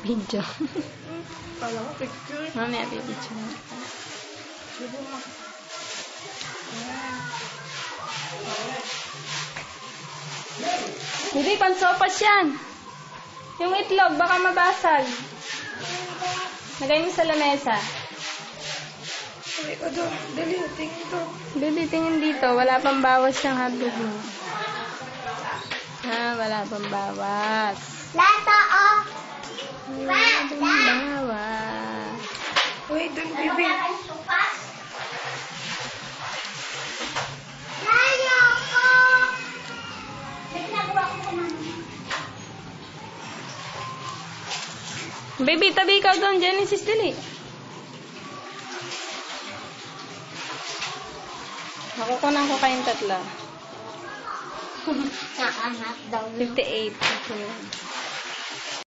Video. Kala ko picture. Mamaya pipicture mo. Sige mo. Hindi, pansopas yan. Yung itlog, baka mabasag. Lagay mo sa lamesa. Sabi ko doon. Dali, tingin to. Baby, tingin dito. Wala pang bawas yung hotdog mo. Wala pang bawas. Lata, oh. Wala pang bawas. Uy, doon, bibi. Layo ko. Nagagawa ko naman. Baby, tabi ikaw doon. Genesis, dali. Nakukunan ko kayong tatlo. Nakahanap daw. 58.